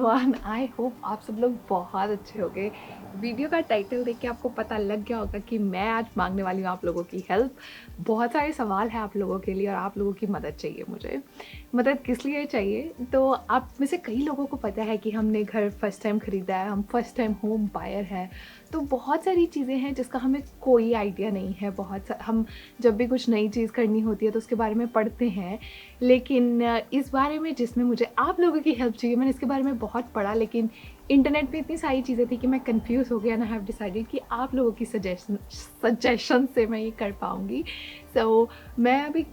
Everyone, I hope आप सब लोग बहुत अच्छे होंगे। वीडियो का टाइटल देख के आपको पता लग गया होगा कि मैं आज मांगने वाली हूँ आप लोगों की हेल्प। बहुत सारे सवाल हैं आप लोगों के लिए और आप लोगों की मदद चाहिए मुझे। मदद किस लिए चाहिए, तो आप में से कई लोगों को पता है कि हमने घर फर्स्ट टाइम ख़रीदा है, हम फर्स्ट टाइम होम बायर हैं। तो बहुत सारी चीज़ें हैं जिसका हमें कोई आइडिया नहीं है। हम जब भी कुछ नई चीज़ करनी होती है तो उसके बारे में पढ़ते हैं, लेकिन इस बारे में जिसमें मुझे आप लोगों की हेल्प चाहिए, मैंने इसके बारे में बहुत पढ़ा, लेकिन इंटरनेट पे इतनी सारी चीज़ें थी कि मैं कंफ्यूज हो गया एंड आई हैव डिसाइडेड कि आप लोगों की सजेशन से मैं ये कर पाऊँगी। सो मैं अभी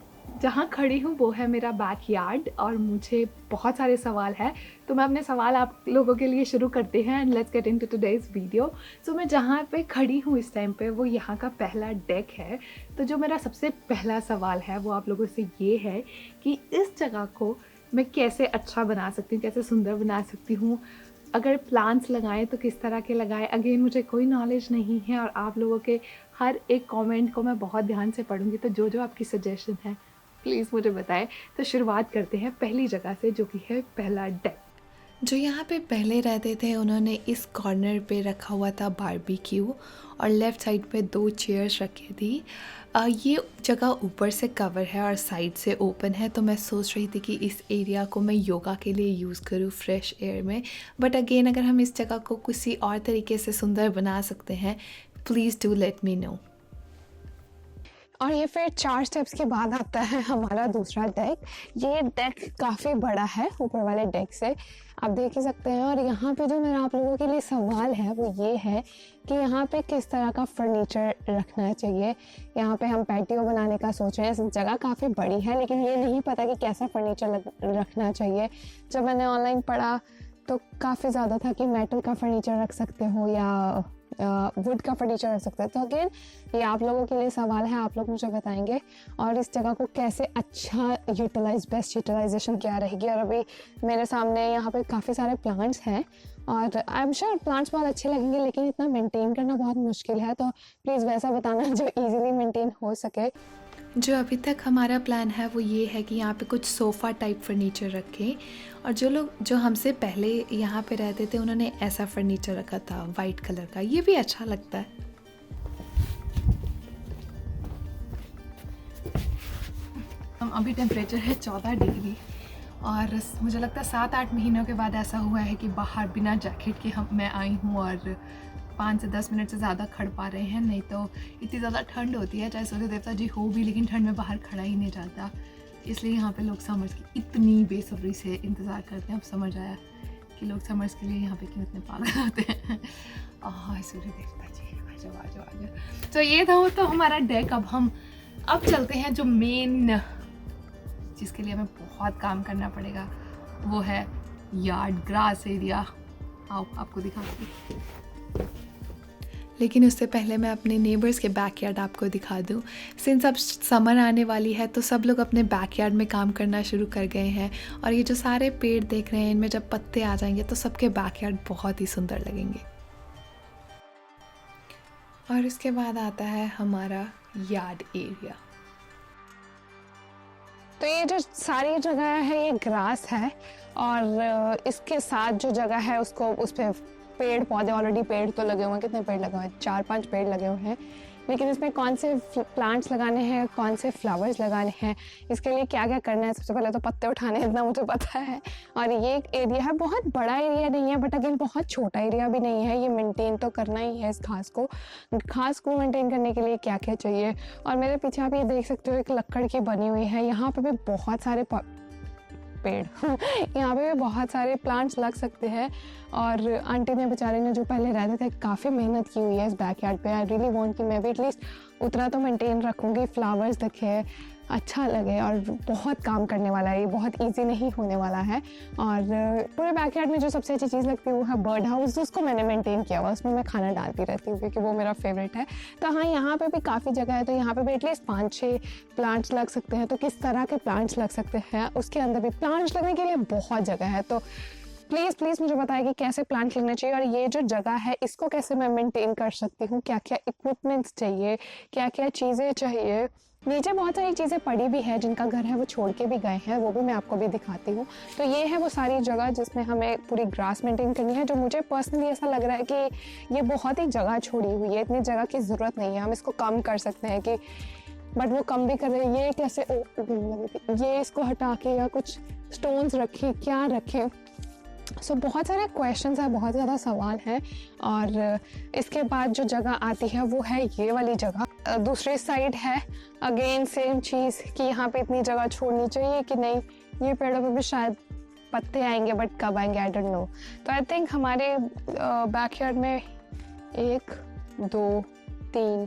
जहाँ खड़ी हूँ वो है मेरा बैकयार्ड और मुझे बहुत सारे सवाल हैं, तो मैं अपने सवाल आप लोगों के लिए शुरू करते हैं and let's get into today's video. सो मैं जहाँ पे खड़ी हूँ इस टाइम पे वो यहाँ का पहला डेक है। तो जो मेरा सबसे पहला सवाल है वो आप लोगों से ये है कि इस जगह को मैं कैसे अच्छा बना सकती हूँ, कैसे सुंदर बना सकती हूँ। अगर प्लांट्स लगाएं तो किस तरह के लगाएं। अगेन मुझे कोई नॉलेज नहीं है और आप लोगों के हर एक कमेंट को मैं बहुत ध्यान से पढ़ूंगी, तो जो जो आपकी सजेशन है प्लीज़ मुझे बताएं। तो शुरुआत करते हैं पहली जगह से, जो कि है पहला डेक। जो यहाँ पे पहले रहते थे उन्होंने इस कॉर्नर पे रखा हुआ था बारबेक्यू और लेफ़्ट साइड पे 2 चेयर्स रखी थी। ये जगह ऊपर से कवर है और साइड से ओपन है, तो मैं सोच रही थी कि इस एरिया को मैं योगा के लिए यूज़ करूँ फ्रेश एयर में। बट अगेन अगर हम इस जगह को किसी और तरीके से सुंदर बना सकते हैं, please do let me know. और ये फिर 4 स्टेप्स के बाद आता है हमारा दूसरा डेक। ये डेक काफ़ी बड़ा है ऊपर वाले डेक से, आप देख ही सकते हैं। और यहाँ पे जो मेरा आप लोगों के लिए सवाल है वो ये है कि यहाँ पे किस तरह का फर्नीचर रखना चाहिए। यहाँ पे हम पैटियो बनाने का सोच रहे हैं। जगह काफ़ी बड़ी है लेकिन ये नहीं पता कि कैसा फर्नीचर रखना चाहिए। जब मैंने ऑनलाइन पढ़ा तो काफ़ी ज़्यादा था कि मेटल का फर्नीचर रख सकते हो या वुड का फर्नीचर रख सकते हैं। तो अगेन ये आप लोगों के लिए सवाल है, आप लोग मुझे बताएंगे और इस जगह को कैसे अच्छा बेस्ट यूटिलाइजेशन क्या रहेगी। और अभी मेरे सामने यहाँ पे काफ़ी सारे प्लांट्स हैं और आई एम श्योर प्लांट्स बहुत अच्छे लगेंगे, लेकिन इतना मेंटेन करना बहुत मुश्किल है। तो प्लीज़ वैसा बताना जो इजीली मेंटेन हो सके। जो अभी तक हमारा प्लान है वो ये है कि यहाँ पे कुछ सोफ़ा टाइप फर्नीचर रखें। और जो हमसे पहले यहाँ पे रहते थे उन्होंने ऐसा फर्नीचर रखा था वाइट कलर का, ये भी अच्छा लगता है। अभी टेम्परेचर है 14 डिग्री और मुझे लगता है 7-8 महीनों के बाद ऐसा हुआ है कि बाहर बिना जैकेट के मैं आई हूँ और 5 से 10 मिनट से ज़्यादा खड़ पा रहे हैं। नहीं तो इतनी ज़्यादा ठंड होती है, चाहे सूर्य देवता जी हो भी, लेकिन ठंड में बाहर खड़ा ही नहीं जाता। इसलिए यहाँ पे लोग समर्स की इतनी बेसब्री से इंतज़ार करते हैं। अब समझ आया कि लोग समर्स के लिए यहाँ पे क्यों इतने पागल होते हैं। सूर्य देवता जी आ जाओ आ जाओ आ जाओ। तो ये था तो हमारा डेक। अब चलते हैं जो मेन, जिसके लिए हमें बहुत काम करना पड़ेगा, वो है यार्ड, ग्रास एरिया। आओ आपको दिखाती हूँ। लेकिन उससे पहले मैं अपने नेबर्स के बैकयार्ड आपको दिखा दूं। सिंस अब समर आने वाली है तो सब लोग अपने बैकयार्ड में काम करना शुरू कर गए हैं और ये जो सारे पेड़ देख रहे हैं इनमें जब पत्ते आ जाएंगे तो सबके बैकयार्ड बहुत ही सुंदर लगेंगे। और उसके बाद आता है हमारा यार्ड एरिया। तो ये जो सारी जगह है ये ग्रास है और इसके साथ जो जगह है उसको उस पर पेड़ पौधे, ऑलरेडी पेड़ तो लगे हुए हैं। कितने पेड़ लगे हुए हैं? 4-5 पेड़ लगे हुए हैं। लेकिन इसमें कौन से प्लांट्स लगाने हैं, कौन से फ्लावर्स लगाने हैं, इसके लिए क्या क्या करना है, सबसे पहले तो पत्ते उठाने हैं, इतना मुझे पता है। और ये एक एरिया है, बहुत बड़ा एरिया नहीं है बट अगेन बहुत छोटा एरिया भी नहीं है। ये मेंटेन तो करना ही है। इस घास को मेंटेन करने के लिए क्या क्या चाहिए। और मेरे पीछे आप ये देख सकते हो एक लकड़ की बनी हुई है। यहाँ पे भी बहुत सारे पेड़ यहाँ पे भी बहुत सारे प्लांट्स लग सकते हैं। और आंटी ने बेचारे ने जो पहले रहते थे काफ़ी मेहनत की हुई है इस बैकयार्ड पे। आई रियली वांट कि मैं भी एटलीस्ट उतना तो मेंटेन रखूँगी, फ्लावर्स दिखे, अच्छा लगे। और बहुत काम करने वाला है ये, बहुत इजी नहीं होने वाला है। और पूरे बैकयार्ड में जो सबसे अच्छी चीज़ लगती है वो है बर्ड हाउस, जिसको मैंने मेंटेन किया हुआ, उसमें मैं खाना डालती रहती हूँ क्योंकि वो मेरा फेवरेट है। तो हाँ, यहाँ पे भी काफ़ी जगह है, तो यहाँ पे भी एटलीस्ट 5-6 प्लांट्स लग सकते हैं। तो किस तरह के प्लांट्स लग सकते हैं, उसके अंदर भी प्लांट्स लगने के लिए बहुत जगह है। तो प्लीज़ मुझे बताएं कि कैसे प्लांट लगने चाहिए और ये जो जगह है इसको कैसे मैं मेंटेन कर सकती हूँ, क्या क्या इक्विपमेंट्स चाहिए, क्या क्या चीज़ें चाहिए। नीचे बहुत सारी चीज़ें पड़ी भी है, जिनका घर है वो छोड़ के भी गए हैं, वो भी मैं आपको भी दिखाती हूँ। तो ये है वो सारी जगह जिसमें हमें पूरी ग्रास मेंटेन करनी है, जो मुझे पर्सनली ऐसा लग रहा है कि ये बहुत ही जगह छोड़ी हुई है, इतनी जगह की ज़रूरत नहीं है, हम इसको कम कर सकते हैं कि, बट वो कम भी कर रहे हैं। ये कैसे ये इसको हटा के या कुछ स्टोन्स रखें, क्या रखें। सो बहुत सारे क्वेश्चंस हैं, बहुत ज़्यादा सवाल हैं। और इसके बाद जो जगह आती है वो है ये वाली जगह। दूसरी साइड है अगेन सेम चीज़ कि यहाँ पे इतनी जगह छोड़नी चाहिए कि नहीं। ये पेड़ों पे भी शायद पत्ते आएंगे, बट कब आएंगे आई डोंट नो। तो आई थिंक हमारे बैकयार्ड में 1 2 3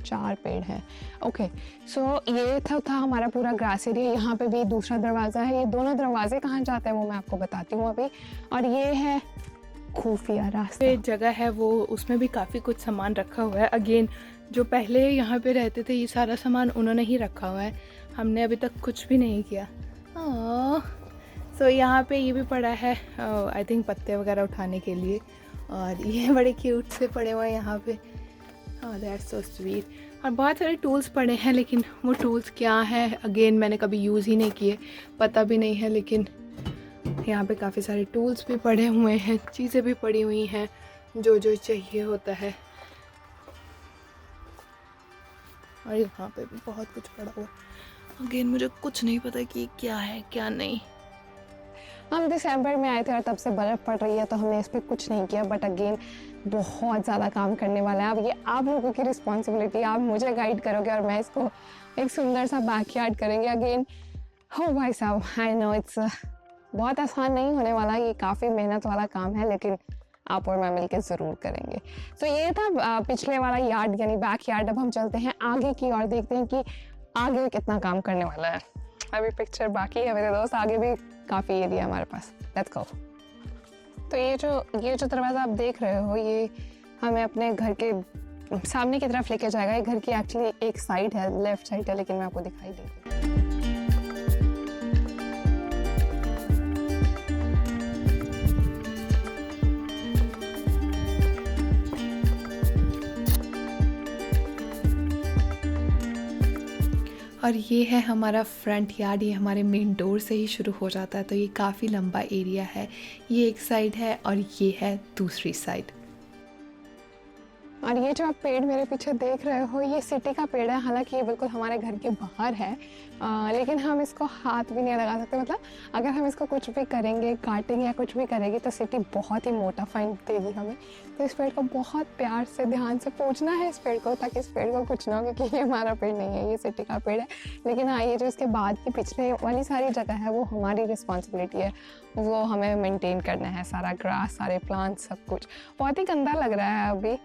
4 पेड़ हैं। ओके, सो ये था हमारा पूरा ग्रास एरिया। यहाँ पे भी दूसरा दरवाज़ा है। ये दोनों दरवाजे कहाँ जाते हैं वो मैं आपको बताती हूँ अभी। और ये है खुफिया रास्ता। ये जगह है वो, उसमें भी काफ़ी कुछ सामान रखा हुआ है। अगेन जो पहले यहाँ पे रहते थे, ये सारा सामान उन्होंने ही रखा हुआ है, हमने अभी तक कुछ भी नहीं किया। सो यहाँ पे ये भी पड़ा है आई थिंक पत्ते वगैरह उठाने के लिए। और ये बड़े क्यूट से पड़े हुए हैं यहाँ पे। That's so sweet. और बहुत सारे टूल्स पड़े हैं, लेकिन वो टूल्स क्या हैं अगेन मैंने कभी यूज़ ही नहीं किए, पता भी नहीं है। लेकिन यहाँ पे काफ़ी सारे टूल्स भी पड़े हुए हैं, चीज़ें भी पड़ी हुई हैं जो जो चाहिए होता है। और यहाँ पे भी बहुत कुछ पड़ा हुआ है। अगेन मुझे कुछ नहीं पता कि क्या है क्या नहीं। हम दिसंबर में आए थे और तब से बर्फ़ पड़ रही है, तो हमने इस पर कुछ नहीं किया। बट अगेन बहुत ज़्यादा काम करने वाला है। अब ये आप लोगों की रिस्पॉन्सिबिलिटी, आप मुझे गाइड करोगे और मैं इसको एक सुंदर सा बैकयार्ड करेंगे। अगेन हो भाई साहब, आई नो इट्स बहुत आसान नहीं होने वाला, ये काफ़ी मेहनत वाला काम है, लेकिन आप और मैं मिलके ज़रूर करेंगे। तो ये था पिछले वाला यार्ड यानी बैक यार्ड। अब हम चलते हैं आगे की और देखते हैं कि आगे कितना काम करने वाला है। अभी पिक्चर बाकी है मेरे दोस्त, आगे भी काफ़ी एरिया हमारे पास। Let's go. तो ये जो दरवाज़ा आप देख रहे हो, ये हमें अपने घर के सामने की तरफ लेके जाएगा। ये घर की एक्चुअली एक साइड है, लेफ्ट साइड है, लेकिन मैं आपको दिखाई देती हूँ। और ये है हमारा फ्रंट यार्ड। ये हमारे मेन डोर से ही शुरू हो जाता है, तो ये काफ़ी लंबा एरिया है। ये एक साइड है और ये है दूसरी साइड। और ये जो आप पेड़ मेरे पीछे देख रहे हो, ये सिटी का पेड़ है। हालांकि ये बिल्कुल हमारे घर के बाहर है, लेकिन हम इसको हाथ भी नहीं लगा सकते। मतलब अगर हम इसको कुछ भी करेंगे, काटेंगे या कुछ भी करेंगे, तो सिटी बहुत ही मोटा फाइन देगी हमें। तो इस पेड़ को बहुत प्यार से ध्यान से पूछना है इस पेड़ को, ताकि इस पेड़ को कुछ ना हो, क्योंकि ये हमारा पेड़ नहीं है, ये सिटी का पेड़ है। लेकिन हाँ, ये जो इसके बाद की पिछले वाली सारी जगह है वो हमारी रिस्पॉन्सिबिलिटी है, वो हमें मेनटेन करना है। सारा ग्रास, सारे प्लांट्स, सब कुछ बहुत ही गंदा लग रहा है अभी,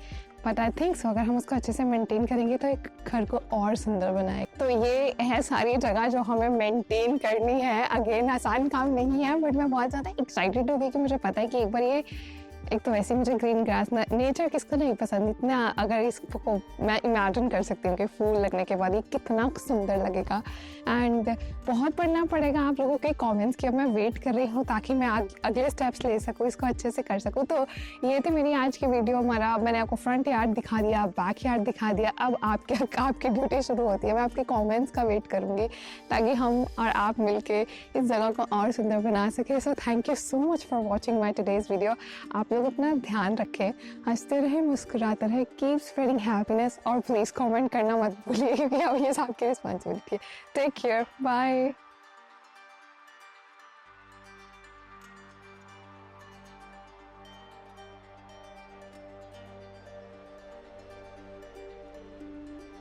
बट आई थिंक सो अगर हम उसको अच्छे से मेंटेन करेंगे तो एक घर को और सुंदर बनाए। तो ये है सारी जगह जो हमें मेंटेन करनी है। अगेन आसान काम नहीं है, बट मैं बहुत ज़्यादा एक्साइटेड हो गई कि मुझे पता है कि एक बार ये, एक तो वैसे मुझे ग्रीन ग्रास, नेचर किसको नहीं पसंद इतना। अगर इसको मैं इमेजिन कर सकती हूँ कि फूल लगने के बाद ये कितना सुंदर लगेगा। एंड बहुत पढ़ना पड़ेगा आप लोगों के कमेंट्स की। अब मैं वेट कर रही हूँ ताकि मैं अगले स्टेप्स ले सकूँ, इसको अच्छे से कर सकूँ। तो ये थी मेरी आज की वीडियो। मैंने आपको फ्रंट यार्ड दिखा दिया, बैक यार्ड दिखा दिया। अब आपकी ड्यूटी शुरू होती है। मैं आपके कॉमेंट्स का वेट करूँगी ताकि हम और आप मिलके इस जगह को और सुंदर बना सकें। So thank you so much for watching my today's video. आप लोग अपना ध्यान रखें, हंसते रहें, मुस्कुराते रहें, कीप स्प्रेडिंग हैप्पीनेस। और प्लीज़ कमेंट करना मत भूलिए, क्योंकि अब ये आपकी रिस्पॉन्सिबिलिटी है। Take care, bye.